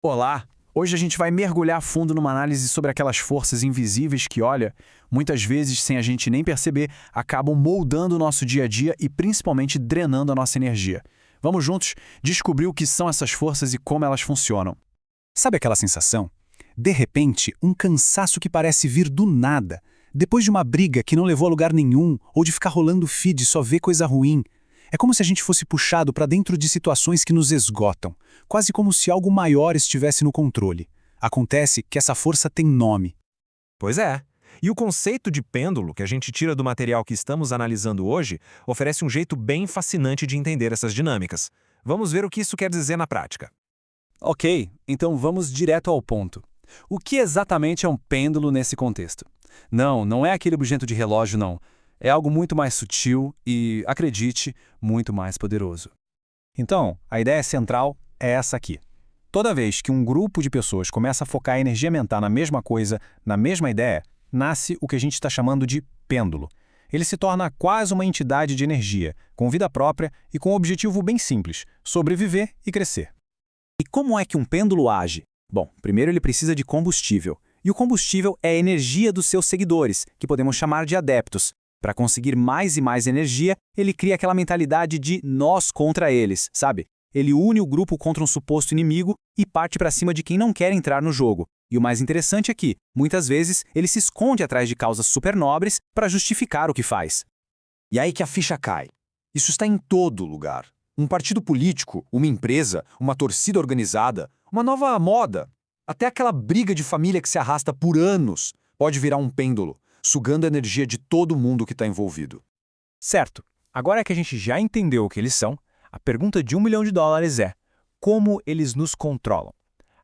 Olá! Hoje a gente vai mergulhar a fundo numa análise sobre aquelas forças invisíveis que, olha, muitas vezes, sem a gente nem perceber, acabam moldando o nosso dia a dia e principalmente drenando a nossa energia. Vamos juntos descobrir o que são essas forças e como elas funcionam. Sabe aquela sensação? De repente, um cansaço que parece vir do nada, depois de uma briga que não levou a lugar nenhum, ou de ficar rolando feed e só ver coisa ruim. É como se a gente fosse puxado para dentro de situações que nos esgotam, quase como se algo maior estivesse no controle. Acontece que essa força tem nome. Pois é. E o conceito de pêndulo, que a gente tira do material que estamos analisando hoje, oferece um jeito bem fascinante de entender essas dinâmicas. Vamos ver o que isso quer dizer na prática. Ok, então vamos direto ao ponto. O que exatamente é um pêndulo nesse contexto? Não é aquele objeto de relógio, não. É algo muito mais sutil e, acredite, muito mais poderoso. Então, a ideia central é essa aqui. Toda vez que um grupo de pessoas começa a focar a energia mental na mesma coisa, na mesma ideia, nasce o que a gente está chamando de pêndulo. Ele se torna quase uma entidade de energia, com vida própria e com um objetivo bem simples: sobreviver e crescer. E como é que um pêndulo age? Bom, primeiro ele precisa de combustível. E o combustível é a energia dos seus seguidores, que podemos chamar de adeptos. Para conseguir mais e mais energia, ele cria aquela mentalidade de nós contra eles, sabe? Ele une o grupo contra um suposto inimigo e parte para cima de quem não quer entrar no jogo. E o mais interessante é que, muitas vezes, ele se esconde atrás de causas supernobres para justificar o que faz. E aí que a ficha cai. Isso está em todo lugar. Um partido político, uma empresa, uma torcida organizada, uma nova moda. Até aquela briga de família que se arrasta por anos pode virar um pêndulo, sugando a energia de todo mundo que está envolvido. Certo. Agora que a gente já entendeu o que eles são, a pergunta de $1 milhão é: como eles nos controlam?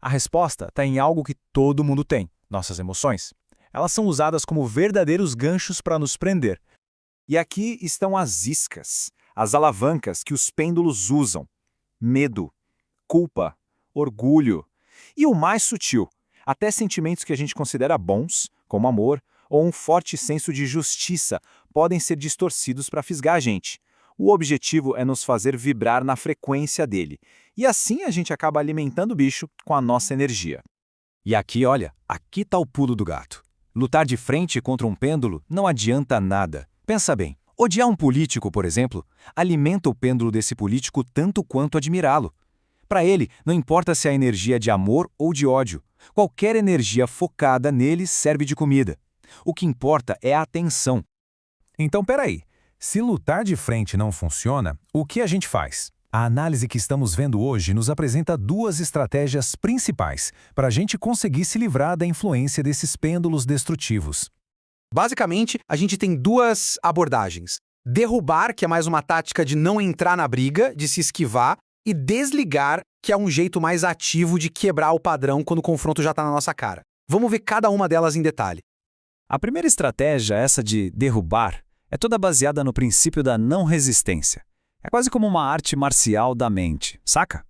A resposta está em algo que todo mundo tem: nossas emoções. Elas são usadas como verdadeiros ganchos para nos prender. E aqui estão as iscas, as alavancas que os pêndulos usam: medo, culpa, orgulho e o mais sutil, até sentimentos que a gente considera bons, como amor, ou um forte senso de justiça, podem ser distorcidos para fisgar a gente. O objetivo é nos fazer vibrar na frequência dele, e assim a gente acaba alimentando o bicho com a nossa energia. E aqui, olha, aqui está o pulo do gato. Lutar de frente contra um pêndulo não adianta nada. Pensa bem, odiar um político, por exemplo, alimenta o pêndulo desse político tanto quanto admirá-lo. Para ele, não importa se a energia é de amor ou de ódio. Qualquer energia focada nele serve de comida. O que importa é a atenção. Então, peraí. Se lutar de frente não funciona, o que a gente faz? A análise que estamos vendo hoje nos apresenta duas estratégias principais para a gente conseguir se livrar da influência desses pêndulos destrutivos. Basicamente, a gente tem duas abordagens. Derrubar, que é mais uma tática de não entrar na briga, de se esquivar, e desligar, que é um jeito mais ativo de quebrar o padrão quando o confronto já está na nossa cara. Vamos ver cada uma delas em detalhe. A primeira estratégia, essa de derrubar, é toda baseada no princípio da não resistência. É quase como uma arte marcial da mente, saca?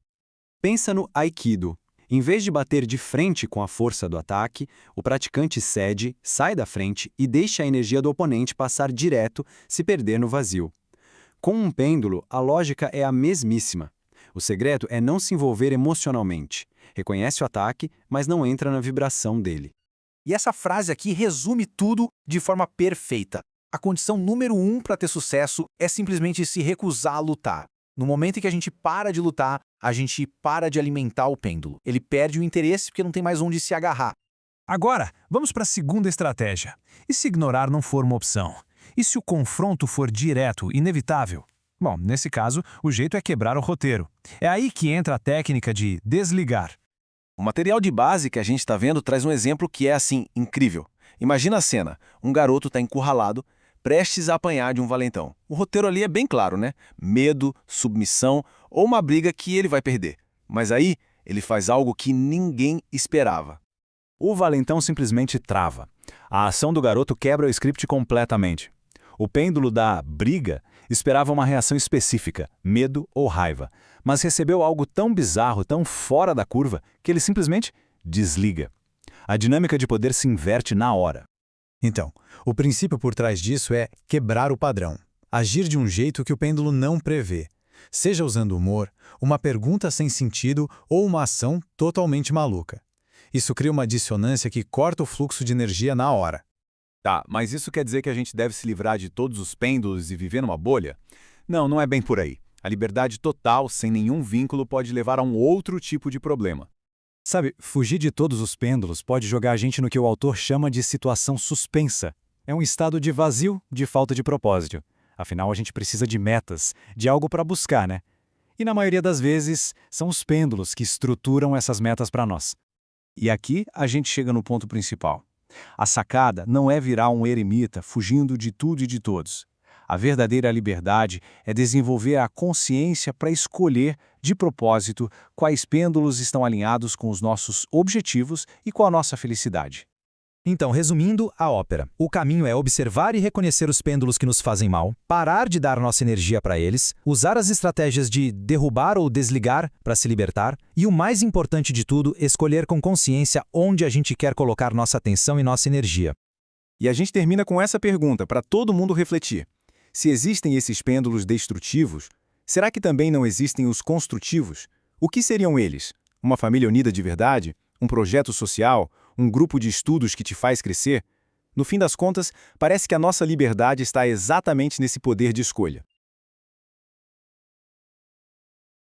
Pensa no Aikido. Em vez de bater de frente com a força do ataque, o praticante cede, sai da frente e deixa a energia do oponente passar direto, se perder no vazio. Com um pêndulo, a lógica é a mesmíssima. O segredo é não se envolver emocionalmente. Reconhece o ataque, mas não entra na vibração dele. E essa frase aqui resume tudo de forma perfeita. A condição número 1 para ter sucesso é simplesmente se recusar a lutar. No momento em que a gente para de lutar, a gente para de alimentar o pêndulo. Ele perde o interesse porque não tem mais onde se agarrar. Agora, vamos para a segunda estratégia. E se ignorar não for uma opção? E se o confronto for direto, inevitável? Bom, nesse caso, o jeito é quebrar o roteiro. É aí que entra a técnica de desligar. O material de base que a gente está vendo traz um exemplo que é, assim, incrível. Imagina a cena: um garoto está encurralado, prestes a apanhar de um valentão. O roteiro ali é bem claro, né? Medo, submissão ou uma briga que ele vai perder. Mas aí, ele faz algo que ninguém esperava. O valentão simplesmente trava. A ação do garoto quebra o script completamente. O pêndulo da briga esperava uma reação específica, medo ou raiva, mas recebeu algo tão bizarro, tão fora da curva, que ele simplesmente desliga. A dinâmica de poder se inverte na hora. Então, o princípio por trás disso é quebrar o padrão. Agir de um jeito que o pêndulo não prevê. seja usando humor, uma pergunta sem sentido ou uma ação totalmente maluca. Isso cria uma dissonância que corta o fluxo de energia na hora. Tá, mas isso quer dizer que a gente deve se livrar de todos os pêndulos e viver numa bolha? Não, não é bem por aí. A liberdade total, sem nenhum vínculo, pode levar a um outro tipo de problema. Sabe, fugir de todos os pêndulos pode jogar a gente no que o autor chama de situação suspensa. É um estado de vazio, de falta de propósito. Afinal, a gente precisa de metas, de algo para buscar, né? E na maioria das vezes, são os pêndulos que estruturam essas metas para nós. E aqui a gente chega no ponto principal. A sacada não é virar um eremita fugindo de tudo e de todos. A verdadeira liberdade é desenvolver a consciência para escolher, de propósito, quais pêndulos estão alinhados com os nossos objetivos e com a nossa felicidade. Então, resumindo, a ópera. O caminho é observar e reconhecer os pêndulos que nos fazem mal, parar de dar nossa energia para eles, usar as estratégias de derrubar ou desligar para se libertar e, o mais importante de tudo, escolher com consciência onde a gente quer colocar nossa atenção e nossa energia. E a gente termina com essa pergunta para todo mundo refletir. Se existem esses pêndulos destrutivos, será que também não existem os construtivos? O que seriam eles? Uma família unida de verdade? Um projeto social? Um grupo de estudos que te faz crescer? No fim das contas, parece que a nossa liberdade está exatamente nesse poder de escolha.